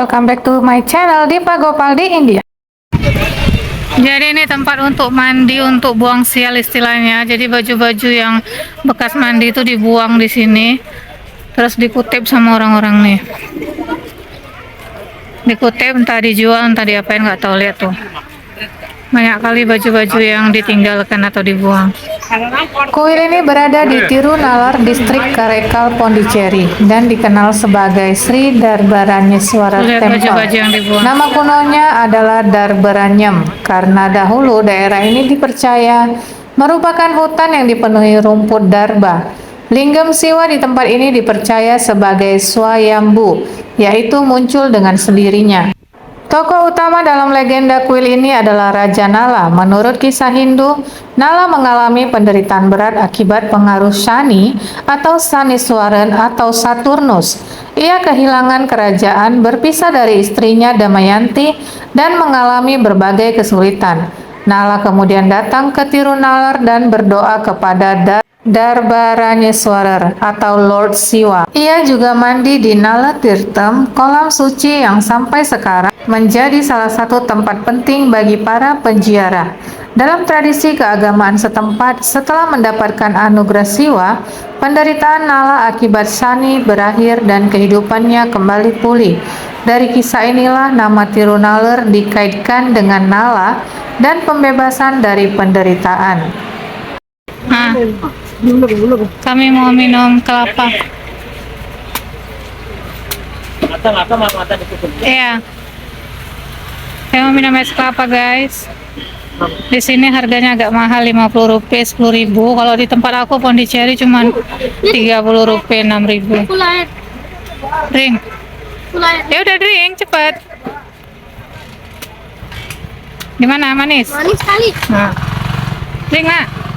welcome back to my channel Dipa Gopal di India. Jadi ini tempat untuk mandi, untuk buang sial istilahnya. Jadi baju-baju yang bekas mandi itu dibuang di sini, terus dikutip sama orang-orang nih. Dikutip, entah dijual, entah diapain, nggak tahu. Lihat tuh, banyak kali baju-baju yang ditinggalkan atau dibuang. Kuil ini berada di Tirunalar, distrik Karaikal, Pondicherry, dan dikenal sebagai Sri Darbaranyeswara Temple. Nama kunonya adalah Darbaranyam, karena dahulu daerah ini dipercaya merupakan hutan yang dipenuhi rumput darba. Lingam Siwa di tempat ini dipercaya sebagai Swayambu, yaitu muncul dengan sendirinya. Tokoh utama dalam legenda kuil ini adalah Raja Nala. Menurut kisah Hindu, Nala mengalami penderitaan berat akibat pengaruh Shani atau Saniswaran atau Saturnus. Ia kehilangan kerajaan, berpisah dari istrinya Damayanti, dan mengalami berbagai kesulitan. Nala kemudian datang ke Tirunalar dan berdoa kepada Darbaranyeswarar atau Lord Siwa. Ia juga mandi di Nala Tirtam, kolam suci yang sampai sekarang menjadi salah satu tempat penting bagi para penziarah. Dalam tradisi keagamaan setempat, setelah mendapatkan anugerah Siwa, penderitaan Nala akibat Shani berakhir dan kehidupannya kembali pulih. Dari kisah inilah nama Tirunalar dikaitkan dengan Nala dan pembebasan dari penderitaan. Kami mau minum kelapa. Iya. Saya mau minum es kelapa, guys. Di sini harganya agak mahal, Rp50, Rp10.000. Kalau di tempat aku Pondicherry cuma Rp30, Rp6.000. Drink. Ya udah drink, cepat. Gimana, manis? Manis sekali. Nah. Drink, Nak.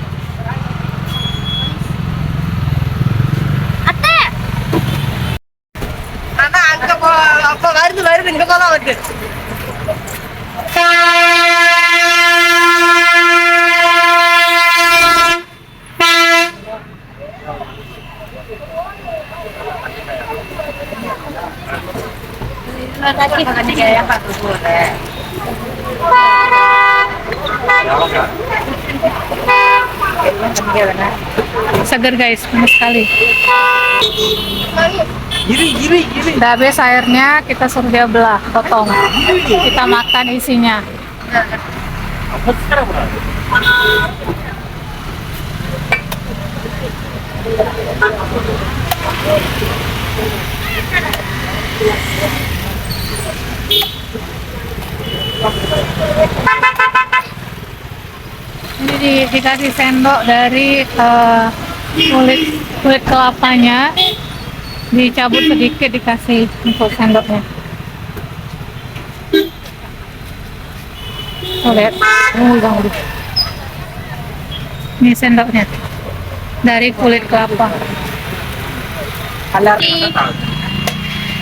Seger, guys, panas sekali. Udah habis airnya, kita suruh dia belah, potong. Kita makan isinya. Ini dikasih sendok dari kulit kelapanya, dicabut sedikit, dikasih untuk sendoknya. Lihat, ini sendoknya dari kulit kelapa.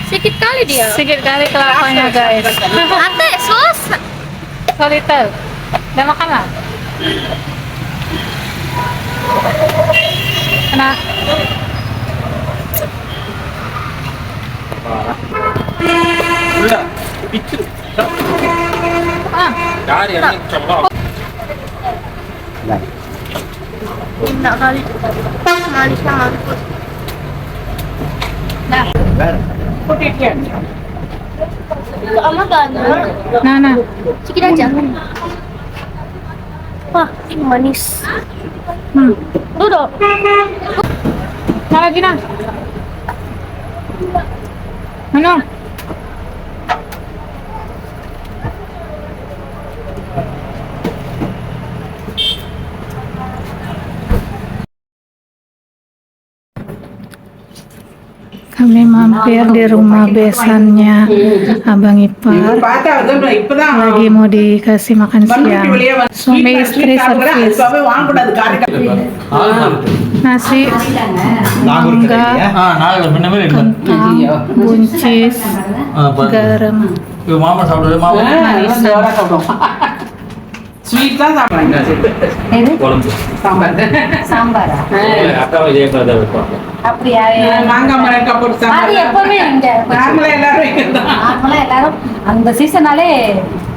Sedikit kali dia. Sedikit kali kelapanya, guys. Ate, sos. So little. Udah makan lah. Kena. Enggak kali. Manisnya mantap. Nah. Amat banyak. Nah. Sedikit aja. Wah, ini manis. Duduk. Nah lagi, nah. Mana? Kami mampir di rumah besannya Abang Ipar. Lagi mau dikasih makan siang. Suami istri servis. Nasi, mangga, kentang, buncis, garam, manisan. Sweet lah sambar. Sambar. Nangang mereka pun sambar. Adi apa nih? Namle எல்லாரும் இங்க தான். Namle எல்லாரும் அந்த சீசனாலே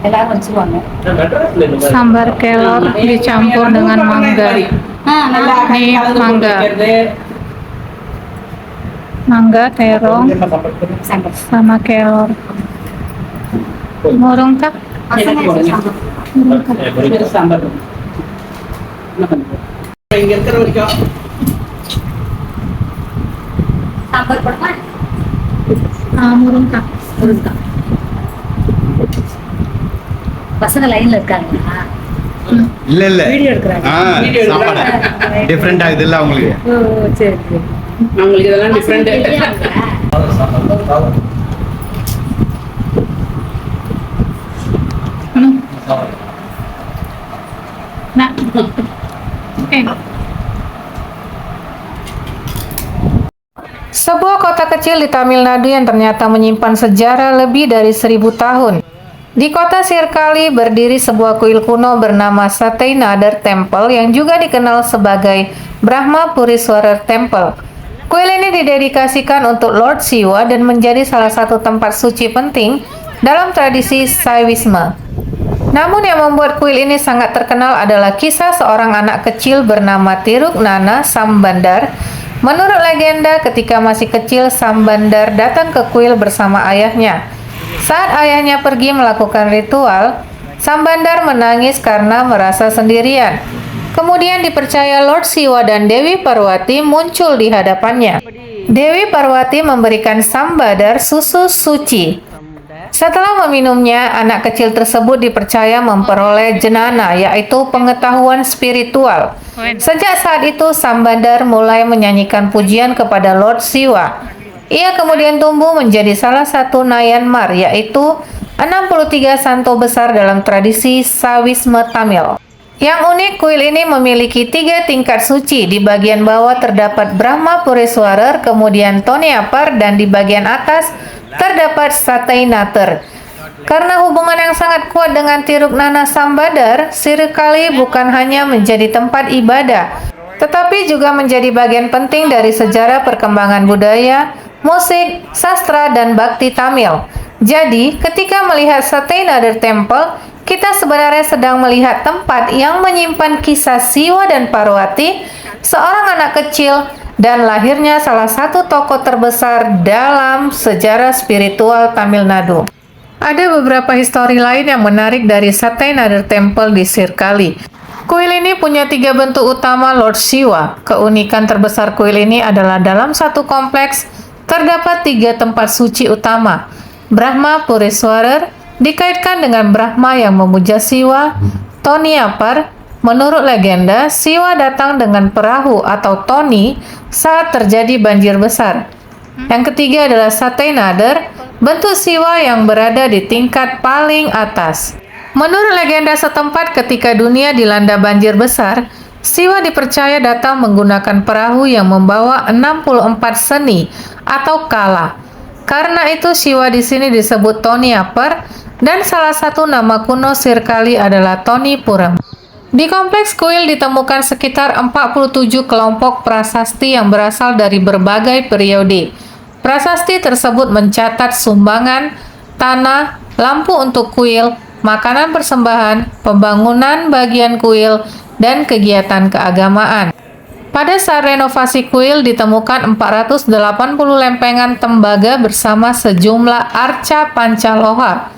எல்லாரும் வச்சுருவாங்க. Sambar kelor dicampur dengan mangga. நல்லா Ini mangga. Mangga, terong, sambar sama kelor. Murung kah? Sambar இங்க இருக்கிற வரைக்கும் சாம்பார் போடுமா? Murung kah? இருக்கா பசங்க லைன்ல இருக்காங்களா? இல்ல இல்ல வீடியோ எடுக்கிறாங்க. சாப்பாடு டிஃப்ரெண்ட் ஆகுது இல்ல உங்களுக்கு. ஓ சரி சரி. அவங்களுக்கு இதெல்லாம் different. Nah. Sebuah kota kecil di Tamil Nadu yang ternyata menyimpan sejarah lebih dari 1000 tahun. Di kota Sirkali berdiri sebuah kuil kuno bernama Sataynader Temple yang juga dikenal sebagai Brahma Puriswarar Temple. Kuil ini didedikasikan untuk Lord Shiva dan menjadi salah satu tempat suci penting dalam tradisi Saiwisme. Namun yang membuat kuil ini sangat terkenal adalah kisah seorang anak kecil bernama Tiruk Nana Sambandar. Menurut legenda, ketika masih kecil, Sambandar datang ke kuil bersama ayahnya. Saat ayahnya pergi melakukan ritual, Sambandar menangis karena merasa sendirian. Kemudian dipercaya Lord Shiva dan Dewi Parwati muncul di hadapannya. Dewi Parwati memberikan Sambandar susu suci. Setelah meminumnya, anak kecil tersebut dipercaya memperoleh jenana, yaitu pengetahuan spiritual. Sejak saat itu, Sambandar mulai menyanyikan pujian kepada Lord Shiva. Ia kemudian tumbuh menjadi salah satu Nayanmar, yaitu 63 santo besar dalam tradisi Saiwisme Tamil. Yang unik, kuil ini memiliki 3 tingkat suci. Di bagian bawah terdapat Brahma Puriswarar, kemudian Tonyapar, dan di bagian atas terdapat Sataynader. Karena hubungan yang sangat kuat dengan Tiruk Nana Sambandar, Sirkali bukan hanya menjadi tempat ibadah, tetapi juga menjadi bagian penting dari sejarah perkembangan budaya, musik, sastra, dan bakti Tamil. Jadi, ketika melihat Sataynader Temple, kita sebenarnya sedang melihat tempat yang menyimpan kisah Shiva dan Parwati, seorang anak kecil, dan lahirnya salah satu tokoh terbesar dalam sejarah spiritual Tamil Nadu. Ada beberapa histori lain yang menarik dari Sataynader Temple di Sirkali. Kuil ini punya 3 bentuk utama Lord Shiva. Keunikan terbesar kuil ini adalah dalam satu kompleks terdapat 3 tempat suci utama. Brahma Puriswarar dikaitkan dengan Brahma yang memuja Shiva. Tonyapar, menurut legenda, Shiva datang dengan perahu atau toni saat terjadi banjir besar. Yang ketiga adalah Sataynader, bentuk Shiva yang berada di tingkat paling atas. Menurut legenda setempat, ketika dunia dilanda banjir besar, Shiva dipercaya datang menggunakan perahu yang membawa 64 seni atau kala. Karena itu Shiva di sini disebut Tonyapar, dan salah satu nama kuno Sirkali adalah Tonipuram. Di kompleks kuil ditemukan sekitar 47 kelompok prasasti yang berasal dari berbagai periode. Prasasti tersebut mencatat sumbangan, tanah, lampu untuk kuil, makanan persembahan, pembangunan bagian kuil, dan kegiatan keagamaan. Pada saat renovasi kuil ditemukan 480 lempengan tembaga bersama sejumlah arca pancaloha.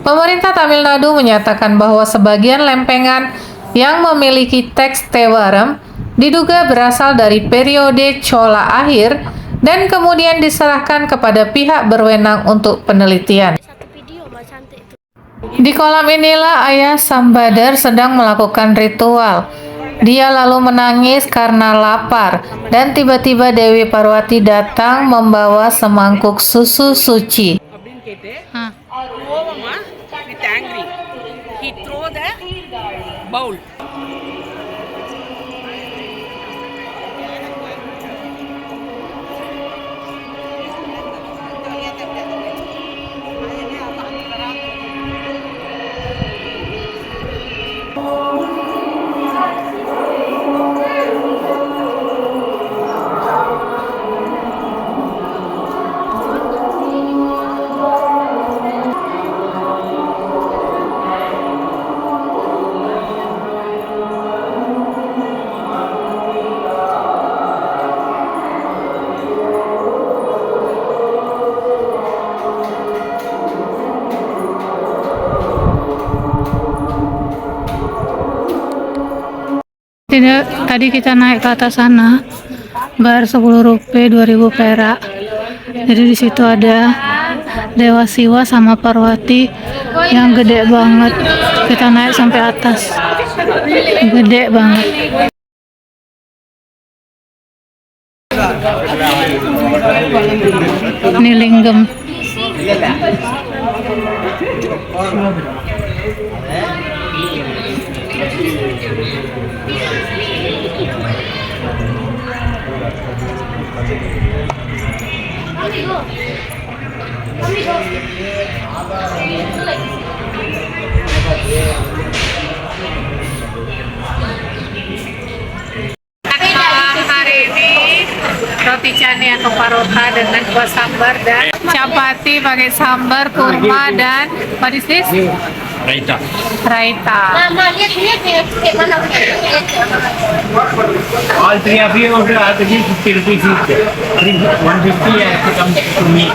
Pemerintah Tamil Nadu menyatakan bahwa sebagian lempengan yang memiliki teks Tewaram diduga berasal dari periode Chola akhir dan kemudian diserahkan kepada pihak berwenang untuk penelitian. Di kolam inilah ayah Sambandar sedang melakukan ritual. Dia lalu menangis karena lapar dan tiba-tiba Dewi Parwati datang membawa semangkuk susu suci. கோவமா with angry he throw the bowl. Tadi kita naik ke atas sana, bayar 10 rupiah 2000 perak. Jadi di situ ada Dewa Siwa sama Parwati yang gede banget. Kita naik sampai atas, gede banget. Ini linggem. Hari ini roti canai atau parota dengan kuah sambar dan chapati pakai sambar, kurma dan what is this? Raita. Raita. Mama, lihat kayak mana? All three of you order are taking 50 rupees each. I think 150 has to come to me.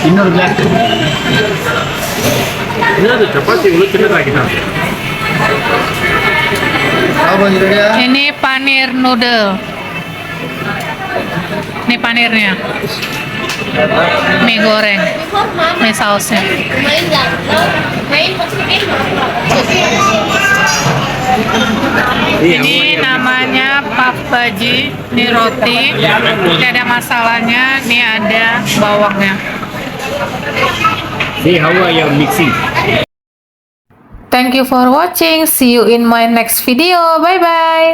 ಇನ್ನೂರು ಗ್ಲಾಸ್ ಇದು ಚಪಾತಿ ಚಿನ್ನದಾಗಿದೆ Ini panir noodle. Ini panirnya. Mie goreng. Ini sausnya. Main lang. Main maksudnya. Ini namanya puff baji. Ini roti. Ini ada masalahnya. Ini ada bawangnya. See how are you mixing? Thank you for watching. See you in my next video. Bye bye.